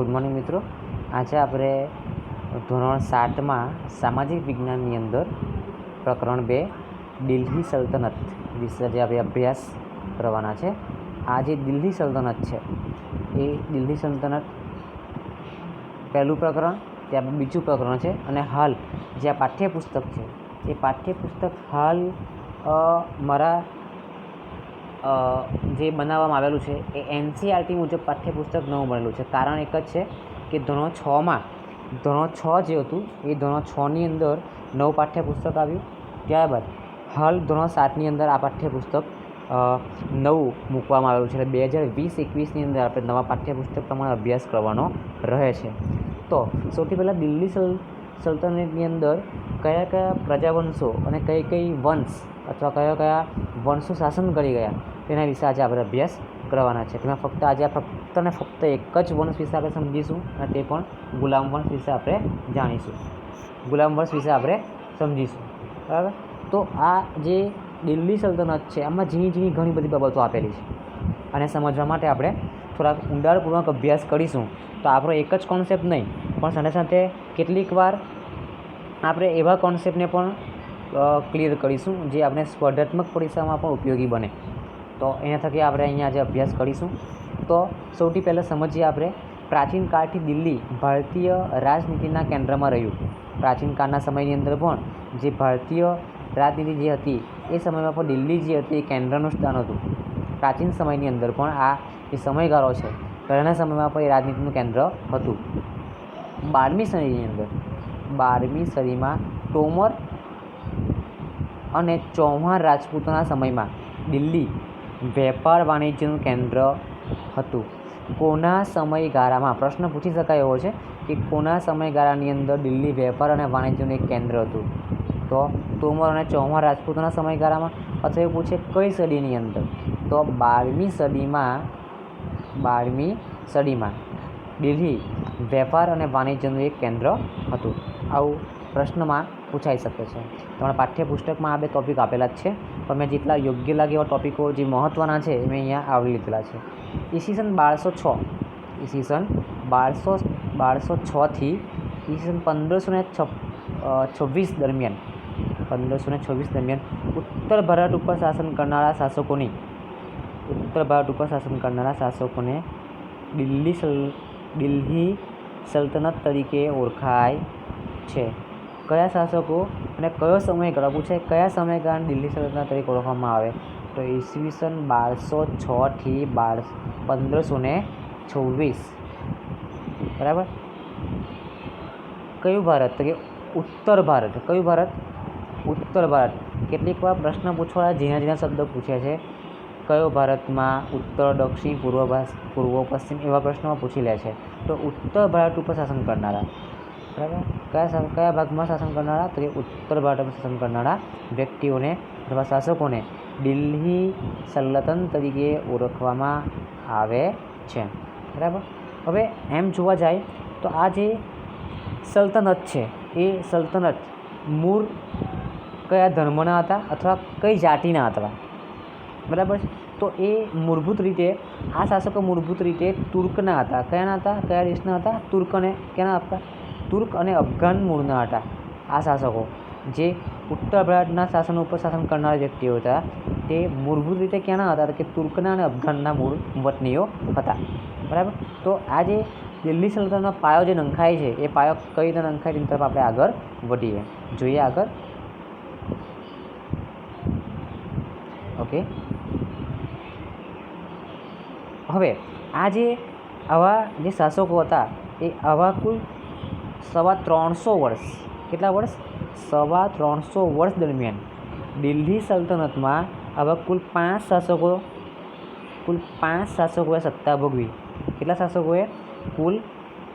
Good morning મિત્રો. આજે આપણે ધોરણ 7માં સામાજિક વિજ્ઞાનની અંદર પ્રકરણ 2 દિલ્હી સલ્તનત વિશે જે આપણે અભ્યાસ કરવાના છે. આ જે દિલ્હી સલ્તનત છે એ દિલ્હી સલ્તનત પહેલું પ્રકરણ, ત્યારબાદ બીજું પ્રકરણ છે. અને હાલ જે આ પાઠ્યપુસ્તક છે એ પાઠ્યપુસ્તક હાલ મારા જે બનાવવામાં આવેલું છે એ NCERT મુજબ પાઠ્યપુસ્તક નવું બનેલું છે. કારણ એક જ છે કે ધોરણ 6 જે હતું એ ધોરણ 6ની અંદર નવું પાઠ્યપુસ્તક આવ્યું. ત્યારબાદ હાલ ધોરણ 7ની અંદર આ પાઠ્યપુસ્તક નવું મૂકવામાં આવેલું છે. એટલે 2020-21ની અંદર આપણે નવા પાઠ્યપુસ્તક પ્રમાણે અભ્યાસ કરવાનો રહે છે. તો સૌથી પહેલાં દિલ્હી સલ્તનતની અંદર કયા કયા પ્રજાવંશો અને કઈ વંશ અથવા કયા વંશો શાસન કરી ગયા તેના વિશે આજે આપણે અભ્યાસ કરવાના છે. તેમાં ફક્ત એક જ વંશ વિશે આપણે સમજીશું, અને તે પણ ગુલામ વંશ વિશે આપણે જાણીશું, બરાબર. તો આ જે દિલ્હી સલ્તનત છે આમાં ઝીણી ઘણી બધી બાબતો આપેલી છે, અને સમજવા માટે આપણે થોડાક ઊંડાણપૂર્વક અભ્યાસ કરીશું. તો આપણો એક જ કોન્સેપ્ટ નહીં, પણ સાથે સાથે કેટલીક વાર આપણે એવા કોન્સેપ્ટને પણ ક્લિયર કરીશું જે આપણે સ્પર્ધાત્મક પરીક્ષામાં પણ ઉપયોગી બને. તો એના થકી આપણે અહીંયા આજે અભ્યાસ કરીશું. તો સૌથી પહેલાં સમજીએ આપણે પ્રાચીન કાળથી દિલ્હી ભારતીય રાજનીતિના કેન્દ્રમાં રહ્યું. પ્રાચીન કાળના સમયની અંદર પણ જે ભારતીય રાજનીતિ જે હતી એ સમયમાં પણ દિલ્હી જે હતી એ કેન્દ્રનું સ્થાન હતું. પ્રાચીન સમયની અંદર પણ આ જે સમયગાળો છે પહેલાંના સમયમાં પણ એ રાજનીતિનું કેન્દ્ર હતું. 12મી સદીમાં તોમર અને ચૌહાણ રાજપૂતોના સમયમાં દિલ્હી વેપાર વાણિજ્યનું કેન્દ્ર હતું. કોના સમયગાળામાં પ્રશ્ન પૂછી શકાય એવો છે કે કોના સમયગાળાની અંદર દિલ્હી વેપાર અને વાણિજ્યનું એક કેન્દ્ર હતું? તો તોમર અને ચૌહાણ રાજપૂતોના સમયગાળામાં, અથવા એવું પૂછે કઈ સદીની અંદર? તો 12મી સદીમાં દિલ્હી વેપાર અને વાણિજ્યનું એક કેન્દ્ર હતું. આવું પ્રશ્નમાં પૂછાઈ શકે છે. તમારા પાઠ્યપુસ્તકમાં આ 2 ટૉપિક આપેલા જ છે, પણ મેં જેટલા યોગ્ય લાગે એવા ટૉપિકો જે મહત્ત્વના છે એ મેં અહીંયા આવરી લીધેલા છે. ઈસવીસન 1206 થી ઈસવીસન 1526 દરમિયાન ઉત્તર ભારત ઉપર શાસન કરનારા શાસકોને દિલ્હી સલ્તનત તરીકે ઓળખાય છે. કયા શાસકો અને કયો સમયગાળો પૂછે? કયા સમયગાળાને દિલ્હી સલ્તનત તરીકે ઓળખવામાં આવે? તો ઈસવીસન 1206 થી 1526, બરાબર. કયું ભારત? તો કે ઉત્તર ભારત. કયું ભારત? ઉત્તર ભારત. કેટલીક વાર પ્રશ્ન પૂછવાના ઝીણા શબ્દો પૂછ્યા છે. કયો ભારતમાં ઉત્તર, દક્ષિણ, પૂર્વ, પશ્ચિમ એવા પ્રશ્નો પૂછી લે છે. તો ઉત્તર ભારત ઉપર શાસન કરનારા, બરાબર. કયા ભાગમાં શાસન કરનારા? તો કે ઉત્તર ભારતમાં શાસન કરનારા વ્યક્તિઓને અથવા શાસકોને દિલ્હી સલ્તનત તરીકે ઓળખવામાં આવે છે, બરાબર. હવે એમ જોવા જાય તો આ જે સલ્તનત છે એ સલ્તનત મૂળ કયા ધર્મના હતા અથવા કઈ જાતિના હતા, બરાબર. તો એ મૂળભૂત રીતે આ શાસકો મૂળભૂત રીતે તુર્કના હતા. કયાના હતા? કયા દેશના હતા? તુર્ક અને અફઘાન મૂળના હતા. આ શાસકો જે ઉત્તર ભારતના શાસન ઉપર શાસન કરનારા વ્યક્તિઓ હતા તે મૂળભૂત રીતે ક્યાંના હતા? કે તુર્કના અને અફઘાનના મૂળ વતનીઓ હતા, બરાબર. તો આ જે દિલ્હી સલ્તનતનો પાયો જે નંખાય છે એ પાયો કઈ રીતે નંખાય તેની તરફ આપણે આગળ વધીએ, જોઈએ આગળ. ઓકે, હવે આ જે આવા જે શાસકો હતા એ આવા કુલ 350 વર્ષ, કેટલા વર્ષ? 350 વર્ષ દરમિયાન દિલ્હી સલ્તનતમાં આવા કુલ 5 શાસકોએ સત્તા ભોગવી. કેટલા શાસકોએ? કુલ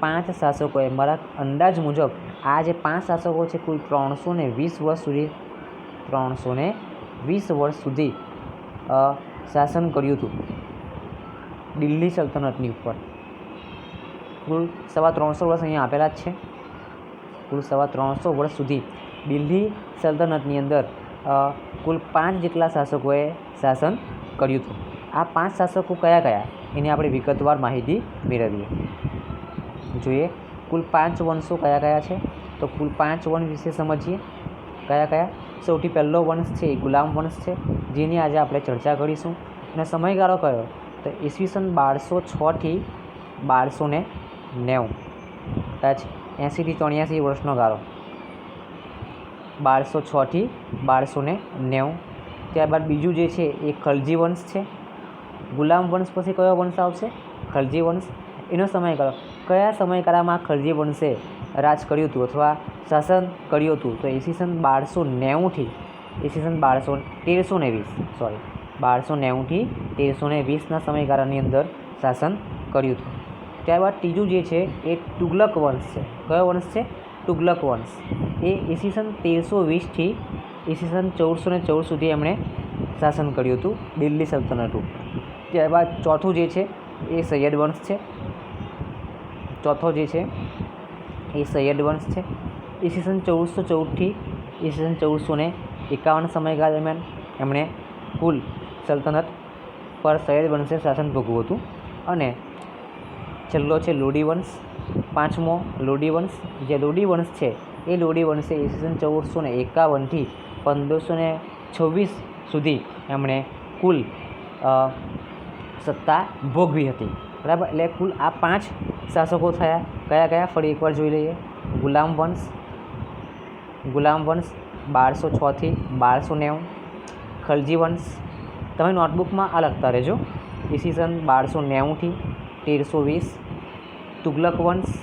5 શાસકોએ. મારા અંદાજ મુજબ આ જે 5 શાસકો છે કુલ 320 વર્ષ સુધી શાસન કર્યું હતું દિલ્હી સલ્તનતની ઉપર. કુલ 350 વર્ષ અહીંયા આપેલા જ છે. કુલ 350 વર્ષ સુધી દિલ્હી સલ્તનતની અંદર કુલ 5 જેટલા શાસકોએ શાસન કર્યું હતું. આ 5 શાસકો કયા એની આપણે વિગતવાર માહિતી મેળવીએ. જોઈએ કુલ 5 વંશો કયા કયા છે. તો કુલ 5 વંશ વિશે સમજીએ. કયા કયા? સૌથી પહેલો વંશ છે એ ગુલામ વંશ છે, જેની આજે આપણે ચર્ચા કરીશું. અને સમયગાળો કયો? તો ઈસવીસન 1206 થી 1290, કદાચ 80 થી 84 વર્ષનો ગાળો. 1206 થી 1290. ત્યારબાદ બીજું જે છે એ ખલજી વંશ છે. ગુલામ વંશ પછી કયો વંશ આવશે? ખલજી વંશ. એનો સમયગાળો, કયા સમયગાળામાં ખલજી વંશે રાજ કર્યું હતું અથવા શાસન કર્યું હતું? તો ઈસવીસન 1290 થી ઈસવીસન 1320 થી 1320ના સમયગાળાની અંદર શાસન કર્યું હતું. ત્યારબાદ ત્રીજું જે છે એ તુગલક વંશ છે. કયો વંશ છે? તુગલક વંશ. એ ઈસવીસન 1320 થી ઈસવીસન 1414 સુધી એમણે શાસન કર્યું હતું દિલ્હી સલ્તનતું. ત્યારબાદ ચોથું જે છે એ સૈયદ વંશ છે. ચોથો જે છે એ સૈયદ વંશ છે. ઈસવીસન 1414 થી ઈસવીસન 1451 સમયગાળા દરમિયાન એમણે કુલ સલ્તનત પર સૈયદ વંશે શાસન ભોગવ્યું હતું. અને છેલ્લો છે લોડી વંશ. પાંચમો લોડી વંશ. જે લોડી વંશ છે એ લોડી વંશે ઈસવીસન 1451 થી 1526 સુધી એમણે કુલ સત્તા ભોગવી હતી. બરાબર. એટલે કુલ આ 5 શાસકો થયા. કયા કયા? ફરી એકવાર જોઈ લઈએ. ગુલામ વંશ 1206 થી 1290. ખલજી વંશ, તમે નોટબુકમાં આ લખતા રહેજો, ઈસવીસન 1290 થી 1320. તુગલક વંશ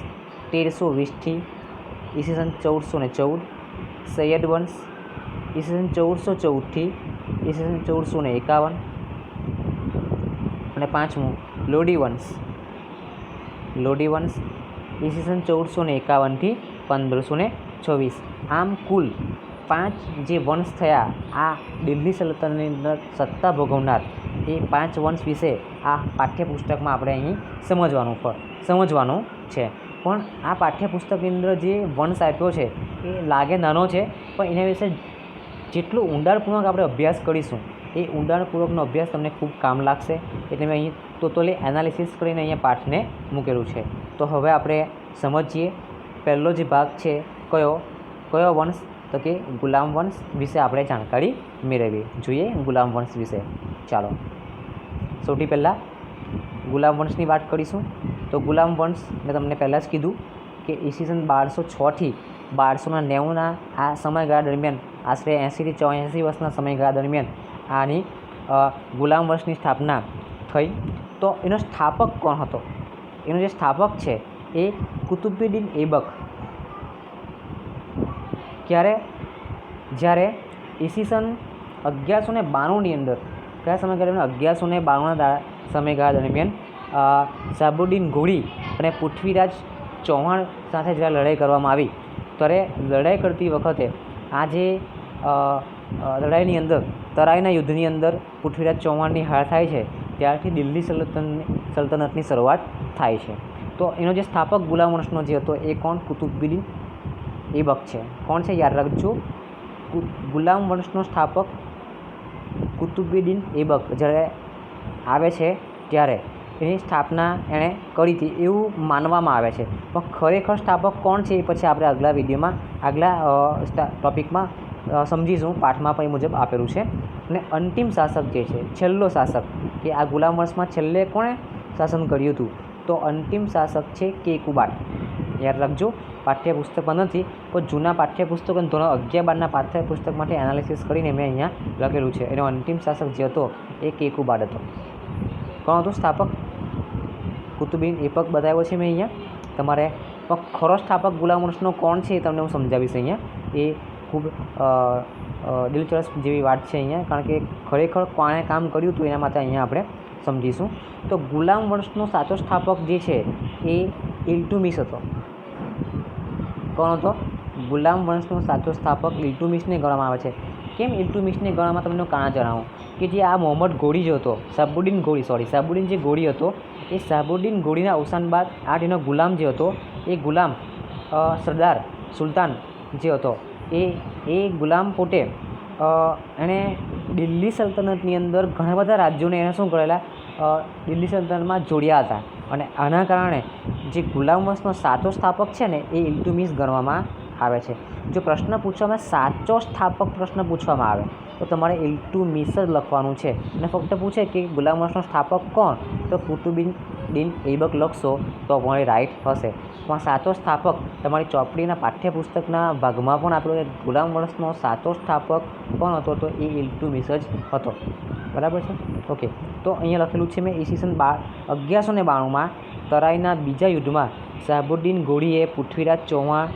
1320 થી ઈસવીસન 1414. સૈયદ વંશ ઈસવીસન 1414 થી ઈસવીસન 1451. અને પાંચમું લોડી વંશ ઈસવીસન 1451 થી 1526. આમ કુલ 5 જે વંશ થયા આ દિલ્હી સલ્તનતની અંદર સત્તા ભોગવનાર, એ 5 વંશ વિશે આ પાઠ્યપુસ્તકમાં આપણે અહીં સમજવાનું છે. પણ આ પાઠ્યપુસ્તકની અંદર જે વંશ આપ્યો છે એ લાગે નાનો છે, પણ એના વિશે જેટલું ઊંડાણપૂર્વક આપણે અભ્યાસ કરીશું એ ઊંડાણપૂર્વકનો અભ્યાસ તમને ખૂબ કામ લાગશે. એટલે મેં અહીં ટોટલી એનાલિસિસ કરીને અહીંયા પાઠને મૂકેલું છે. તો હવે આપણે સમજીએ પહેલો જે ભાગ છે કયો વંશ? તો કે ગુલામ વંશ વિશે આપણે જાણકારી મેળવીએ. જોઈએ ગુલામ વંશ વિશે. ચાલો, સૌથી પહેલાં ગુલામ વંશની વાત કરીશું. તો ગુલામ વંશ મેં તમને પહેલાં જ કીધું કે ઈસવીસન 1206 થી 1290ના આ સમયગાળા દરમિયાન આશરે 80 થી 84 વર્ષના સમયગાળા દરમિયાન આની ગુલામ વંશની સ્થાપના થઈ. તો એનો સ્થાપક કોણ હતો? એનો જે સ્થાપક છે એ કુતુબુદ્દીન ઐબક. જ્યારે ઈસવીસન 1192ની અંદર, કયા સમયગાળા? 1192ના સમયગાળા દરમિયાન સાબુદ્દીન ઘોડી અને પૃથ્વીરાજ ચૌહાણ સાથે જ્યારે લડાઈ કરવામાં આવી, ત્યારે લડાઈ કરતી વખતે આ જે લડાઈની અંદર તરાઈના યુદ્ધની અંદર પૃથ્વીરાજ ચૌહાણની હાર થાય છે, ત્યારથી દિલ્હી સલ્તનતની શરૂઆત થાય છે. તો એનો જે સ્થાપક ગુલામ વંશનો જે હતો એ કોણ? કુતુબુદ્દીન ઐબક છે. કોણ છે? યાદ રાખજો, ગુલામ વંશનો સ્થાપક કુતુબુદ્દીન ઐબક જ્યારે આવે છે ત્યારે એની સ્થાપના એણે કરી હતી એવું માનવામાં આવે છે. પણ ખરેખર સ્થાપક કોણ છે એ પછી આપણે આગલા વિડીયોમાં ટોપિકમાં સમજીશું. પાઠમાં પણ એ મુજબ આપેલું છે. અને અંતિમ શાસક જે છે, છેલ્લો શાસક, કે આ ગુલામ વંશમાં છેલ્લે કોણે શાસન કર્યું હતું? તો અંતિમ શાસક છે કેકુબાટ. યાદ રાખજો, પાઠ્યપુસ્તકમાં નથી પણ જૂના પાઠ્યપુસ્તક અને ધોરણ 11-12ના પાઠ્યપુસ્તકમાંથી એનાલિસિસ કરીને મેં અહીંયા લખેલું છે. એનો અંતિમ શાસક જે હતો એ કેકુબાટ હતો. કોણ હતું સ્થાપક? કુતુબુદ્દીન ઐબક બતાવ્યો છે મેં અહીંયા તમારે. પણ ખરો સ્થાપક ગુલામ વંશનો કોણ છે એ તમને હું સમજાવીશ અહીંયા. એ ખૂબ દિલચસ્પ જેવી વાત છે અહીંયા, કારણ કે ખરેખર કોણે કામ કર્યું હતું એના માટે અહીંયા આપણે સમજીશું. તો ગુલામ વંશનો સાચો સ્થાપક જે છે એ ઇલ્તુમિશ હતો. કોણ હતો? ગુલામ વંશનો સાચો સ્થાપક ઇલ્તુમિશને ગણવામાં આવે છે. કેમ ઇલ્તુમિશને ગણવામાં? તમને કારણ જણાવું કે જે આ મોહમ્મદ ઘોડી જે હતો, સાબુદ્દીન જે ઘોડી હતો, એ સાબુદ્દીન ઘોડીના અવસાન બાદ આ તેનો ગુલામ જે હતો એ ગુલામ સરદાર સુલતાન જે હતો એ ગુલામ પોતે એણે દિલ્હી સલ્તનતની અંદર ઘણા બધા રાજ્યોને એણે શું કરેલા? દિલ્હી સલ્તનતમાં જોડ્યા હતા. અને આના કારણે જે ગુલામ વંશનો સાચો સ્થાપક છે ને એ ઇલ્તુમિશ ગણવામાં આવે છે. જો પ્રશ્ન પૂછવામાં સાચો સ્થાપક પ્રશ્ન પૂછવામાં આવે તો તમારે ઇલ્તુમિશ જ લખવાનું છે. અને ફક્ત પૂછે કે ગુલામ વંશનો સ્થાપક કોણ, તો કુતુબુદ્દીન ઐબક લખશો તો પણ રાઈટ હશે. પણ સાચો સ્થાપક તમારી ચોપડીના પાઠ્યપુસ્તકના ભાગમાં પણ આપેલો કે ગુલામ વંશનો સાચો સ્થાપક કોણ હતો, તો એ ઇલ્તુમિશ જ હતો. બરાબર છે. ઓકે, તો અહીંયા લખેલું છે મેં ઈસવીસન 1192માં તરાઈના બીજા યુદ્ધમાં શહાબુદ્દીન ગોરીએ પૃથ્વીરાજ ચૌહાણ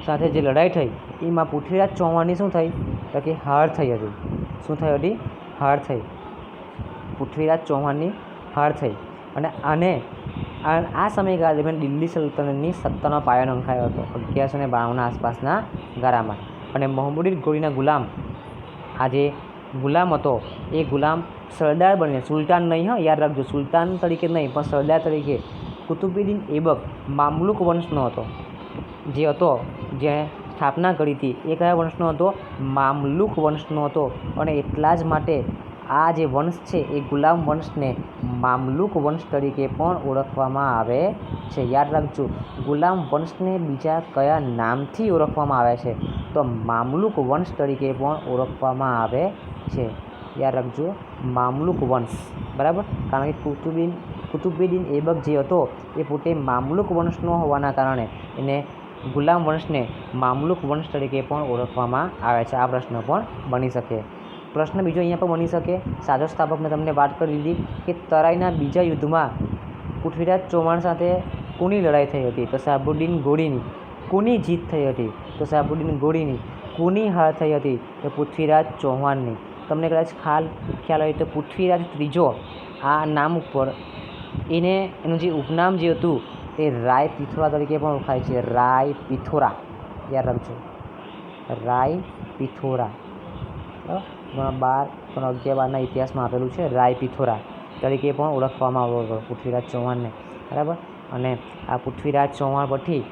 સાથે જે લડાઈ થઈ એમાં પૃથ્વીરાજ ચૌહાણની શું થઈ, તો કે હાર થઈ હતી. શું થઈ હતી? હાર થઈ. પૃથ્વીરાજ ચૌહાણની હાર થઈ. અને આ સમયગાળા દરમિયાન દિલ્હી સલ્તનતની સત્તાનો પાયો નંખાયો હતો 1192ના આસપાસના ગાળામાં. અને મહમુદ્દીન ગોરીના ગુલામ, આ જે ગુલામ હતો એ ગુલામ સરદાર બનીને, સુલતાન નહીં, યાદ રાખજો, સુલતાન તરીકે નહીં પણ સરદાર તરીકે કુતુબુદ્દીન ઐબક મામલુક વંશનો હતો. જે સ્થાપના કરી હતી એ કયા વંશનો હતો? મામલુક વંશનો હતો. અને એટલા જ માટે આ જે વંશ છે એ ગુલામ વંશને મામલુક વંશ તરીકે પણ ઓળખવામાં આવે છે. યાદ રાખજો, ગુલામ વંશને બીજા કયા નામથી ઓળખવામાં આવે છે? તો મામલુક વંશ તરીકે પણ ઓળખવામાં આવે છે. યાદ રાખજો, મામલુક વંશ. બરાબર. કારણ કે કુતુબુદ્દીન ઐબક જે હતો એ પોતે મામલુક વંશનો હોવાના કારણે એને ગુલામ વંશને મામલુક વંશ તરીકે પણ ઓળખવામાં આવે છે. આ પ્રશ્ન પણ બની શકે. પ્રશ્ન બીજો અહીંયા પણ બની શકે. સાચો સ્થાપક મેં તમને વાત કરી દીધી કે તરાઈના બીજા યુદ્ધમાં પૃથ્વીરાજ ચૌહાણ સાથે કોની લડાઈ થઈ હતી? તો શહાબુદ્દીન ગોરીની. કોની જીત થઈ હતી? તો શહાબુદ્દીન ગોરીની. કોની હાર થઈ હતી? તો પૃથ્વીરાજ ચૌહાણની. તમને કદાચ ખ્યાલ હોય તો પૃથ્વીરાજ ત્રીજો આ નામ ઉપર એનું જે ઉપનામ જે હતું તે રાય પિથોરા તરીકે પણ ઓળખાય છે. રાય પિથોરા. યાદ રાખજો, રાય પિથોરા. બરાબર. 11/12ના ઇતિહાસમાં આપેલું છે. રાય પિથોરા તરીકે પણ ઓળખવામાં આવ્યો હતો પૃથ્વીરાજ ચૌહાણને. બરાબર. અને આ પૃથ્વીરાજ ચૌહાણ પરથી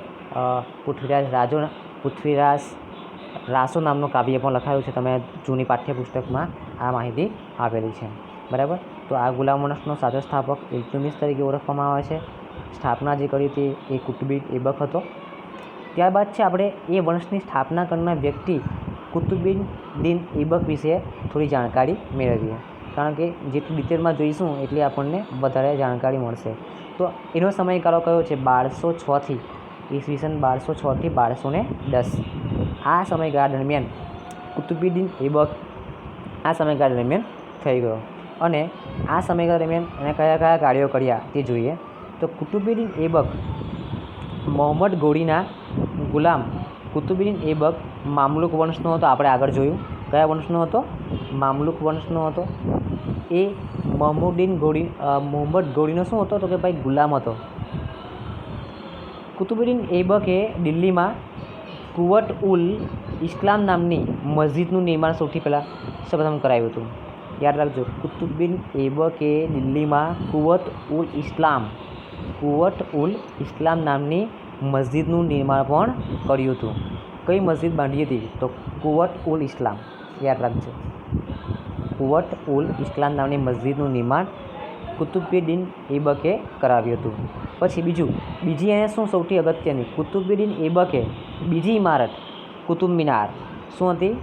પૃથ્વીરાજ રાસો નામનું કાવ્ય પણ લખાયું છે. તમે જૂની પાઠ્યપુસ્તકમાં આ માહિતી આપેલી છે. બરાબર. તો આ ગુલામ વંશનો સાચો સ્થાપક ઇલ્તુમિશ તરીકે ઓળખવામાં આવે છે. સ્થાપના જે કરી હતી એ કુતુબુદ્દીન ઐબક હતો. ત્યારબાદ છે આપણે એ વંશની સ્થાપના કરનાર વ્યક્તિ કુતુબુદ્દીન ઐબક વિશે થોડી જાણકારી મેળવીએ. કારણ કે જેટલી ડિટેલમાં જોઈશું એટલી આપણને વધારે જાણકારી મળશે. તો એનો સમયગાળો કયો છે? 1206થી ઈસવીસન 1206થી 1210. આ સમયગાળા દરમિયાન કુતુબુદ્દીન ઐબક આ સમયગાળા દરમિયાન થઈ ગયો. અને આ સમયગાળા દરમિયાન એને કયા કયા કાર્યો કર્યા તે જોઈએ. તો કુતુબુદ્દીન ઐબક મોહમ્મદ ગોરીના ગુલામ. કુતુબુદ્દીન ઐબક મામલુક વંશનો હતો. આપણે આગળ જોયું કયા વંશનો હતો? મામલુક વંશનો હતો. એ મોહમ્મદ ગોરીનો શું હતો? તો કે ભાઈ ગુલામ હતો. કુતુબુદ્દીન ઐબકે દિલ્હીમાં કુવત ઉલ ઇસ્લામ નામની મસ્જિદનું નિર્માણ સૌપ્રથમ કરાવ્યું હતું. યાદ રાખજો, કુતુબુદ્દીન ઐબકે દિલ્હીમાં કુવત ઉલ ઇસ્લામ નામની મસ્જિદનું નિર્માણ પણ કર્યું હતું. કઈ મસ્જિદ બાંધી હતી? તો કુવત ઉલ ઇસ્લામ. યાદ રાખજો, કુવત ઉલ ઇસ્લામ નામની મસ્જિદનું નિર્માણ કુતુબુદ્દીન ઐબકે કરાવ્યું હતું. પછી બીજી એને શું સૌથી અગત્યની? કુતુબુદ્દીન ઐબકે બીજી ઇમારત કુતુબ મિનાર. શું હતી?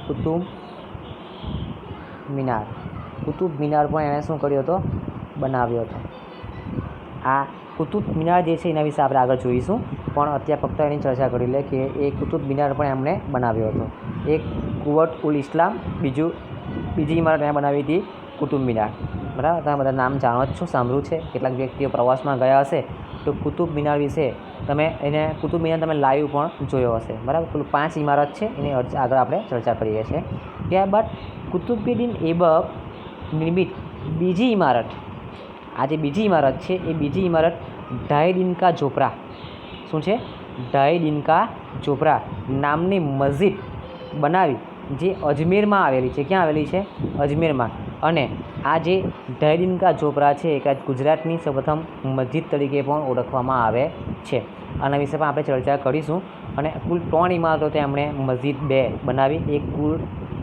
કુતુબ મિનાર પણ એણે શું કર્યો હતો? બનાવ્યો હતો. આ કુતુબ મિનાર જે છે એના વિશે આપણે આગળ જોઈશું, પણ અત્યારે ફક્ત એની ચર્ચા કરી લે કે એ કુતુબ મિનાર પણ એમણે બનાવ્યો હતો. એક કુવત ઉલ ઇસ્લામ, બીજી ઇમારત એણે બનાવી હતી કુતુબ મિનાર. બરાબર. તમે બધા નામ જાણો જ છો, સાંભળ્યું છે. કેટલાક વ્યક્તિઓ પ્રવાસમાં ગયા હશે તો કુતુબ મિનાર વિશે કુતુબ મિનાર તમે લાઈવ પણ જોયો હશે. બરાબર. કુલ 5 ઇમારત છે, એની આગળ આપણે ચર્ચા કરીએ છીએ. ત્યારબાદ કુતુબુદ્દીન ઐબક નિર્મિત બીજી ઇમારત, આ જે બીજી ઇમારત છે એ બીજી ઇમારત ઢાઈ દિનકા ઝોપડા. શું છે? ઢાઈ દિનકા ઝોપડા નામની મસ્જિદ બનાવી, જે અજમેરમાં આવેલી છે. ક્યાં આવેલી છે? અજમેરમાં. અને આ જે ઢાઈ દિનકા ઝોપડા છે એ ગુજરાતની સૌપ્રથમ મસ્જિદ તરીકે પણ ઓળખવામાં આવે છે. આના વિશે પણ આપણે ચર્ચા કરીશું. અને કુલ 3 ઇમારતો તેમણે મસ્જિદ 2 બનાવી. એક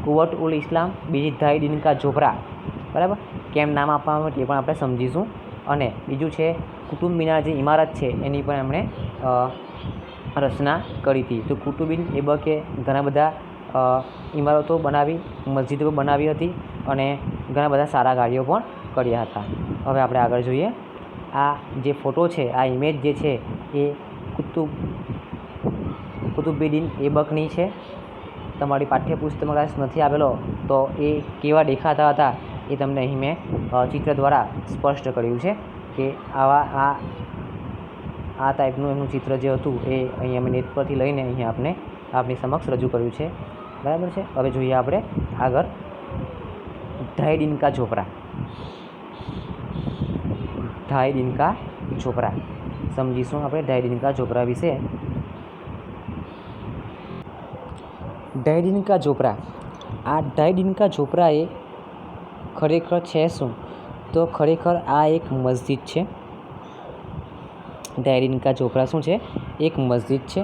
કુવત ઉલ ઇસ્લામ, બીજી ઢાઈ દિનકા ઝોપડા. બરાબર. કેમ નામ આપવામાં આવે તે પણ આપણે સમજીશું. અને બીજું છે કુતુબ મિનાર જે ઇમારત છે એની પણ એમણે રચના કરી હતી. તો કુતુબ બિન એબકે ઘણા બધા ઇમારતો બનાવી, મસ્જિદો બનાવી હતી અને ઘણા બધા સારા કાર્યો પણ કર્યા હતા. હવે આપણે આગળ જોઈએ. આ જે ફોટો છે, આ ઇમેજ જે છે એ કુતુબુદ્દીન એબકની છે. તમારી પાઠ્યપુસ્તકમાં કદાચ નથી આવેલો તો એ કેવા દેખાતા હતા એ તમને અહીં મેં ચિત્ર દ્વારા સ્પષ્ટ કર્યું છે કે આ ટાઈપનું એમનું ચિત્ર જે હતું એ અહીં અમે નેટ પરથી લઈને અહીંયા આપની સમક્ષ રજૂ કર્યું છે. બરાબર છે. હવે જોઈએ આપણે આગળ ઢાઈ દિનકા ઝોપડા. ઢાઈ દિનકા ઝોપડા સમજીશું આપણે ઢાઈ દિનકા ઝોપડા વિશે. ઢાઈ દિનકા ઝોપડા, આ ઢાઈ દિનકા ઝોપડા એ ખરેખર છે શું? તો ખરેખર આ એક મસ્જિદ છે. ઢાઈ દિનકા ઝોપડા શું છે? એક મસ્જિદ છે.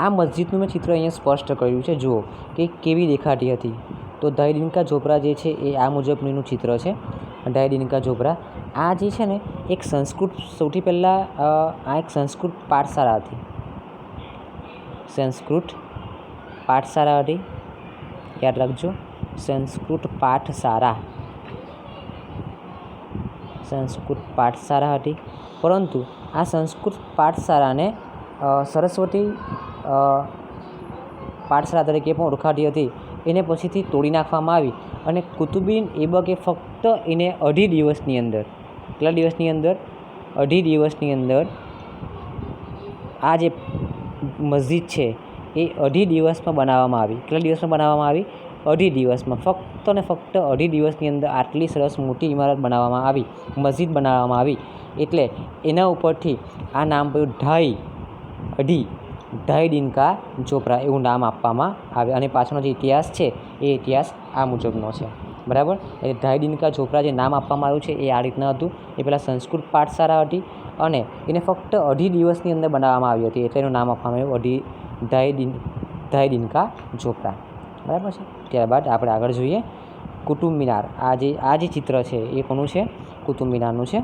આ મસ્જિદનું મેં ચિત્ર અહીંયા સ્પષ્ટ કર્યું છે. જુઓ કે કેવી દેખાતી હતી. તો ઢાઈ દિનકા ઝોપડા જે છે એ આ મુજબનું ચિત્ર છે. ઢાઈ દિનકા ઝોપડા આ જે છે ને એક સંસ્કૃત, સૌથી પહેલાં આ એક સંસ્કૃત પાઠશાળા હતી. સંસ્કૃત પાઠશાળા હતી, યાદ રાખજો. સંસ્કૃત પાઠશાળા હતી. પરંતુ આ સંસ્કૃત પાઠશાળાને સરસ્વતી પાઠશાળા તરીકે પણ ઓળખાતી હતી. એને પછીથી તોડી નાખવામાં આવી અને કુતુબુદ્દીન એબકે ફક્ત એને અઢી દિવસની અંદર, કેટલા દિવસની અંદર? અઢી દિવસની અંદર આ જે મસ્જિદ છે એ અઢી દિવસમાં બનાવવામાં આવી. કેટલા દિવસમાં બનાવવામાં આવી? અઢી દિવસમાં. ફક્ત ને ફક્ત અઢી દિવસની અંદર આટલી સરસ મોટી ઇમારત બનાવવામાં આવી, મસ્જિદ બનાવવામાં આવી. એટલે એના ઉપરથી આ નામ પડ્યું ઢાઈ દિનકા ઝોપડા એવું નામ આપવામાં આવે. અને પાછળનો જે ઇતિહાસ છે એ ઇતિહાસ આ મુજબનો છે. બરાબર. એટલે ઢાઈ દિનકા ઝોપડા જે નામ આપવામાં આવ્યું છે એ આ રીતના હતું. એ પહેલાં સંસ્કૃત પાઠશાળા હતી અને એને ફક્ત અઢી દિવસની અંદર બનાવવામાં આવી હતી. એટલે એનું નામ આપવામાં આવ્યું ઢાઈ દિનકા ઝોપડા. બરાબર છે. ત્યારબાદ આપણે આગળ જોઈએ કુતુબ મિનાર. આ જે ચિત્ર છે એ કોનું છે? કુતુબ મિનારનું છે.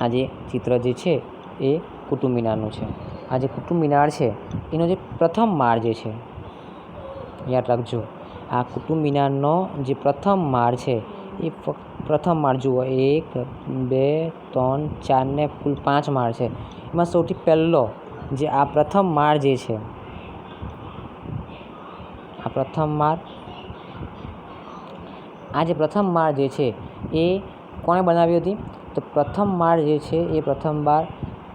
આ જે ચિત્ર જે છે એ કુતુબ મિનારનું છે. આ જે કુતુબ મિનાર છે એનો જે પ્રથમ માળ જે છે, યાદ રાખજો, આ કુતુબ મિનારનો જે પ્રથમ માળ છે એ પ્રથમ માળ જુઓ, 1 2 3 4 ને કુલ 5 માળ છે. એમાં સૌથી પહેલો જે આ પ્રથમ માળ જે છે, આ જે પ્રથમ માળ જે છે એ કોણે બનાવી હતી? તો પ્રથમ માળ જે છે એ પ્રથમ માળ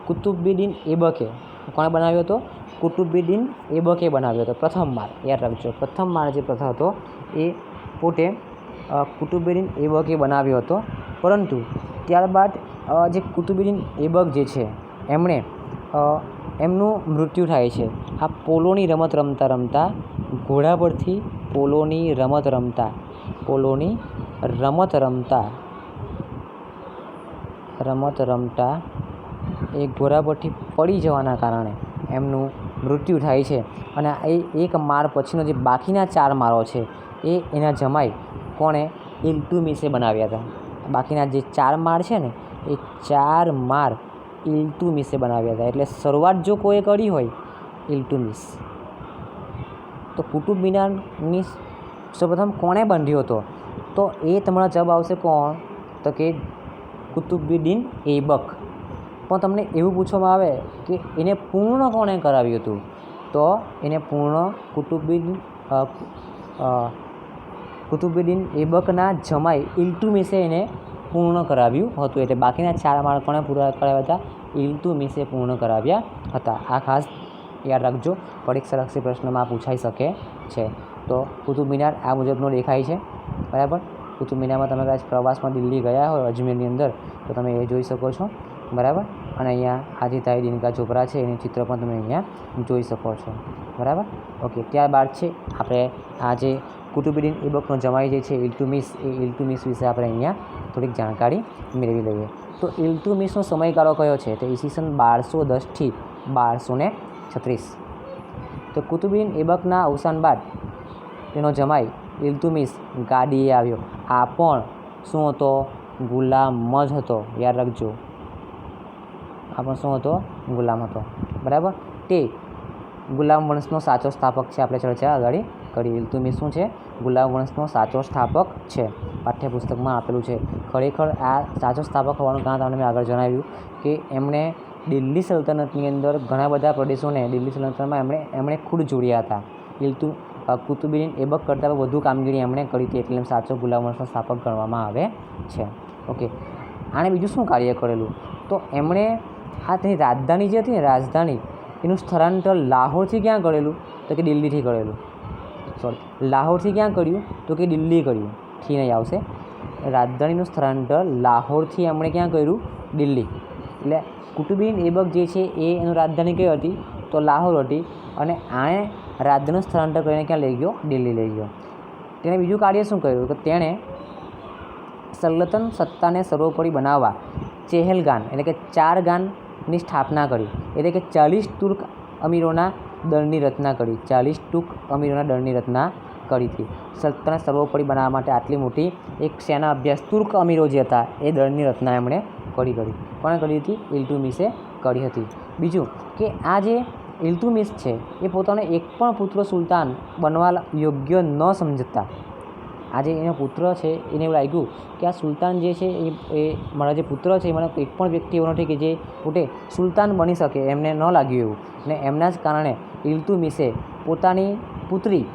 કુતુબુદ્દીન એબકે. કોણે બનાવ્યો હતો? કુતુબુદ્દીન એબકે બનાવ્યો હતો પ્રથમ માળ. યાદ રાખજો, પ્રથમ માળ જે પ્રથમ હતો એ પોતે કુતુબુદ્દીન એબકે બનાવ્યો હતો. પરંતુ ત્યારબાદ જે કુતુબુદ્દીન એબક જે છે એમનું મૃત્યુ થાય છે. આ પોલોની રમત રમતા ઘોડા પરથી પોલોની રમત રમતા એ ઘોડા પરથી પડી જવાના કારણે એમનું મૃત્યુ થાય છે. અને એક માળ પછીનો જે બાકીના 4 માળો છે એ એના જમાઈ કોણે? ઇલ્તુમિશે બનાવ્યા હતા. બાકીના જે 4 માળ છે ને એ 4 માળ ઇલ્તુમિશે બનાવ્યા હતા. એટલે શરૂઆત જો કોઈએ કરી હોય, ઇલ્તુમિશ. તો કુતુબ મિનારની સૌપ્રથમ કોણે બાંધ્યો હતો? તો એ તમારો જવાબ આવશે કોણ? તો કે કુતુબુદ્દીન એબક. પણ તમને એવું પૂછવામાં આવે કે એને પૂર્ણ કોણે કરાવ્યું હતું? તો એને પૂર્ણ કુતુબુદ્દીન એબકના જમાઈ ઇલ્તુમિશે એને પૂર્ણ કરાવ્યું હતું. એટલે બાકીના 4 માળ કોણે પૂરા કરાવ્યા હતા? ઇલ્તુમિશે પૂર્ણ કરાવ્યા હતા. આ ખાસ યાદ રાખજો, પરીક્ષાલક્ષી પ્રશ્નમાં પૂછાઈ શકે છે. તો કુતુબ મિનાર આ મુજબનો દેખાય છે. બરાબર. કુતુબ મિનારમાં તમે કદાચ પ્રવાસમાં દિલ્હી ગયા હોય, અજમેરની અંદર, તો તમે એ જોઈ શકો છો. બરાબર. અને અહીંયા આ જે ઢાઈ દિનકા ઝોપડા છે એની ચિત્ર પણ તમે અહીંયા જોઈ શકો છો. બરાબર. ઓકે. ત્યારબાદ છે આપણે આ જે કુતુબુદ્દીન એબકનો જમાઈ જે છે ઇલ્તુમિશ, એ ઇલ્તુમિશ વિશે આપણે અહીંયા થોડીક જાણકારી મેળવી લઈએ. તો ઇલ્તુમિશનો સમયગાળો કયો છે? તો ઈસવીસન 1210 થી 1236. તો કુતુબુદ્દીન એબકના અવસાન બાદ તેનો જમાઈ ઇલ્તુમિશ ગાદીએ આવ્યો. આ પણ શું હતો? ગુલામ જ હતો. યાદ રાખજો, આ પણ શું હતો? ગુલામ હતો. બરાબર. તે ગુલામ વંશનો સાચો સ્થાપક છે. આપણે ચર્ચા આગળ કરી. ઇલ્તુત્મિશ શું છે? ગુલામ વંશનો સાચો સ્થાપક છે. પાઠ્યપુસ્તકમાં આપેલું છે. ખરેખર આ સાચો સ્થાપક હોવાનું કારણ તમને મેં આગળ જણાવ્યું કે એમણે દિલ્હી સલ્તનતની અંદર ઘણા બધા પ્રદેશોને દિલ્હી સલ્તનતમાં એમણે ખુદ જોડ્યા હતા. કુતુબુદ્દીન એબક કરતાં વધુ કામગીરી એમણે કરી હતી, એટલે સાચો ગુલામ વંશનો સ્થાપક ગણવામાં આવે છે. ઓકે. આણે બીજું શું કાર્ય કરેલું? તો એમણે આ તેની રાજધાની જે હતી ને, રાજધાની એનું સ્થળાંતર લાહોરથી ક્યાં કરેલું? તો કે દિલ્હીથી કરેલું. લાહોરથી ક્યાં કર્યું? તો કે દિલ્હી કર્યું. થી નહીં આવશે. રાજધાનીનું સ્થળાંતર લાહોરથી એમણે ક્યાં કર્યું? દિલ્હી. એટલે કુતુબુદ્દીન એબક જે છે એનું રાજધાની કઈ હતી? તો લાહોર હતી. અને આણે રાજધાનીનું સ્થળાંતર કરીને ક્યાં લઈ ગયો? દિલ્હી લઈ ગયો. તેણે બીજું કાર્ય શું કર્યું? કે તેણે સલ્તનત સત્તાને સર્વોપરી બનાવવા ચેહલગાન એટલે કે 4 ગાનની સ્થાપના કરી. એટલે કે 40 તુર્ક અમીરોના દળની રચના કરી. 40 તુર્ક અમીરોના દળની રચના કરી હતી. સલ્તનત સર્વોપરી બનાવવા માટે આટલી મોટી એક સેના અભ્યાસ તુર્ક અમીરો જે હતા એ દળની રચના એમણે કરી. કોણે કરી હતી? ઇલ્તુત્મિશે કરી હતી. બીજું કે આ જે ઇલ્તુત્મિશ છે એ પોતાનો એક પણ પુત્ર સુલતાન બનવા યોગ્ય ન સમજતા. આજે એનો પુત્ર છે એને એવું લાગ્યું કે આ સુલતાન જે છે એ મારા જે પુત્ર છે એ મને એક પણ વ્યક્તિ એવો નથી કે જે પોતે સુલતાન બની શકે, એમને ન લાગ્યું એવું. ને એમના જ કારણે ઇલ્તુત્મિશે પોતાની પુત્રી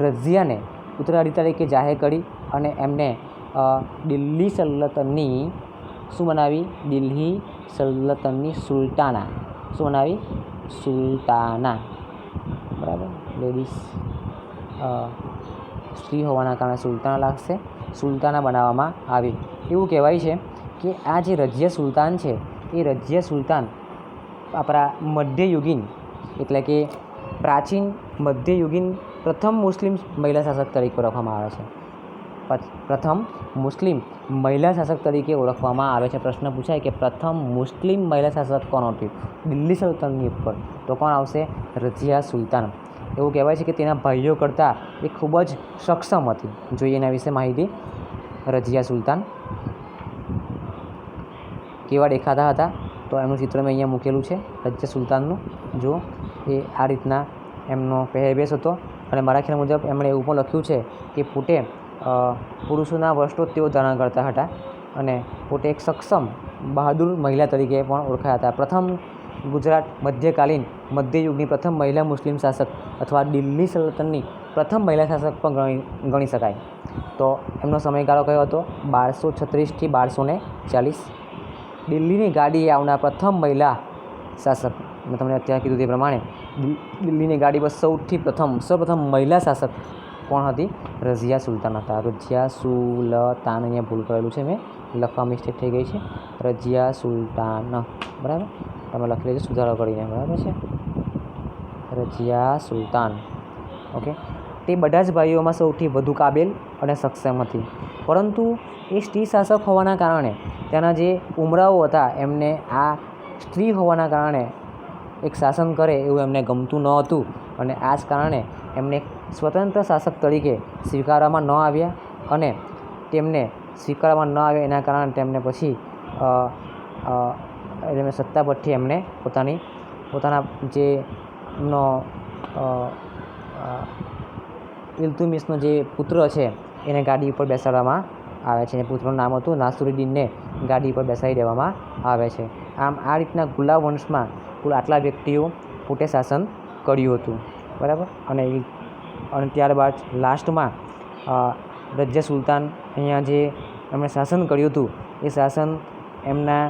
રઝિયાને ઉત્તરાધિકારી તરીકે જાહેર કરી અને એમને દિલ્હી સલ્તનતની શું બનાવી? દિલ્હી સલ્તનતની સુલતાના. શું બનાવી? સુલતાના. બરાબર. લેડીઝ સ્ત્રી હોવાના કારણે સુલતાના લાગશે. સુલતાના બનાવવામાં આવી. એવું કહેવાય છે કે આ જે રઝિયા સુલતાન છે એ રઝિયા સુલતાન આપણા મધ્યયુગીન એટલે કે પ્રાચીન મધ્યયુગીન પ્રથમ મુસ્લિમ મહિલા શાસક તરીકે ઓળખવામાં આવે છે. પ્રથમ મુસ્લિમ મહિલા શાસક તરીકે ઓળખવામાં આવે છે. પ્રશ્ન પૂછાય કે પ્રથમ મુસ્લિમ મહિલા શાસક કોણ હતી દિલ્હી સલ્તનતની ઉપર? તો કોણ આવશે? રઝિયા સુલતાન. એવું કહેવાય છે કે તેના ભાઈઓ કરતાં એ ખૂબ જ સક્ષમ હતી. જોઈએ એના વિશે માહિતી. રઝિયા સુલતાન કેવા દેખાતા હતા? તો એમનું ચિત્ર મેં અહીંયા મૂકેલું છે રઝિયા સુલતાનનું. જો એ આ રીતના એમનો પહેરવેશ હતો. અને મારા ખ્યાલ મુજબ એમણે એવું પણ લખ્યું છે કે પોતે પુરુષોના વસ્ત્રો તેઓ ધારણ કરતા હતા અને પોતે એક સક્ષમ બહાદુર મહિલા તરીકે પણ ઓળખાયા હતા. પ્રથમ ગુજરાત મધ્યયુગની પ્રથમ મહિલા મુસ્લિમ શાસક અથવા દિલ્હી સલ્તનતની પ્રથમ મહિલા શાસક પણ ગણી શકાય. તો એમનો સમયગાળો કયો હતો? 1236થી 1240. દિલ્હીની ગાડીએ આવનાર પ્રથમ મહિલા શાસક, મેં તમને અત્યારે કીધું તે પ્રમાણે દિલ્હીની ગાડી પર સૌપ્રથમ મહિલા શાસક કોણ હતી? રઝિયા સુલતાન હતા. રઝિયા સુલતાન, અહીંયા ભૂલ કરેલું છે મેં, લખવા મિસ્ટેક થઈ ગઈ છે. રઝિયા સુલતાન. બરાબર. તમે લખી લેજો સુધારો કરીને. બરાબર છે. રઝિયા સુલતાન. ઓકે. તે બધા જ ભાઈઓમાં સૌથી વધુ કાબેલ અને સક્ષમ હતી. પરંતુ એ સ્ત્રી શાસક હોવાના કારણે તેના જે ઉમરાઓ હતા એમને આ સ્ત્રી હોવાના કારણે એક શાસન કરે એવું એમને ગમતું ન હતું અને આ જ કારણે એમને સ્વતંત્ર શાસક તરીકે સ્વીકારવામાં ન આવ્યા અને તેમને સ્વીકારવામાં ન આવ્યા એના કારણે તેમને પછી સત્તા પરથી એમને પોતાના જે એમનો ઇલ્તુત્મિશનો જે પુત્ર છે એને ગાદી ઉપર બેસાડવામાં આવે છે. પુત્રનું નામ હતું નાસિરુદ્દીનને ગાદી ઉપર બેસાડી દેવામાં આવે છે. આમ આ રીતના ગુલામ વંશમાં કુલ આટલા વ્યક્તિઓ પોતે શાસન કર્યું હતું. બરાબર. અને ત્યારબાદ લાસ્ટમાં રઝિયા સુલતાન અહીંયા જે એમણે શાસન કર્યું હતું એ શાસન એમના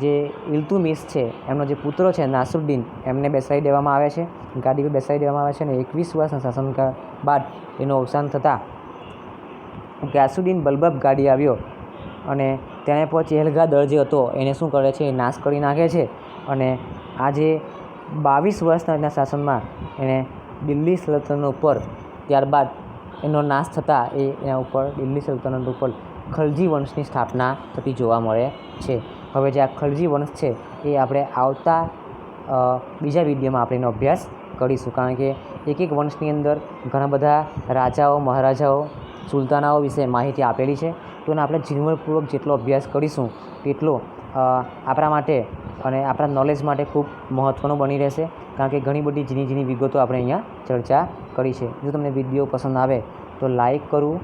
જે ઇલ્તુત્મિશ છે એમનો જે પુત્ર છે નાસિરુદ્દીન એમને બેસાડી દેવામાં આવે છે, ગાદી પર બેસાડી દેવામાં આવે છે. અને 21 વર્ષના શાસનકાળ બાદ એનું અવસાન થતાં ગ્યાસુદ્દીન બલ્બન ગાદી આવ્યો અને તેણે પર ચેહલગા દળ જે હતો એને શું કરે છે? નાશ કરી નાખે છે. અને આજે 22 વર્ષના એના શાસનમાં એણે દિલ્હી સલ્તનત ઉપર ત્યારબાદ એનો નાશ થતાં એના ઉપર દિલ્હી સલ્તનત ઉપર ખલજી વંશની સ્થાપના થતી જોવા મળે છે. હવે જે આ ખલજી વંશ છે એ આપણે આવતા બીજા વિડીયોમાં આપણે એનો અભ્યાસ કરીશું, કારણ કે એક વંશની અંદર ઘણા બધા રાજાઓ, મહારાજાઓ, સુલતાનાઓ વિશે માહિતી આપેલી છે. તો એને આપણે ઝીણવટપૂર્વક જેટલો અભ્યાસ કરીશું તેટલો આપણા માટે અને આપણા નોલેજ માટે ખૂબ મહત્ત્વનું બની રહેશે, કારણ કે ઘણી બધી ઝીણી ઝીણી વિગતો આપણે અહીંયા ચર્ચા કરી છે. જો તમને વિડીયો પસંદ આવે તો લાઈક કરવું,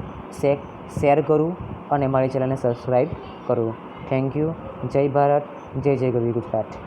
શેર કરવું અને મારી ચેનલને સબસ્ક્રાઈબ કરવું. Thank you. જય ભારત, જય જય ગરવી ગુજરાત.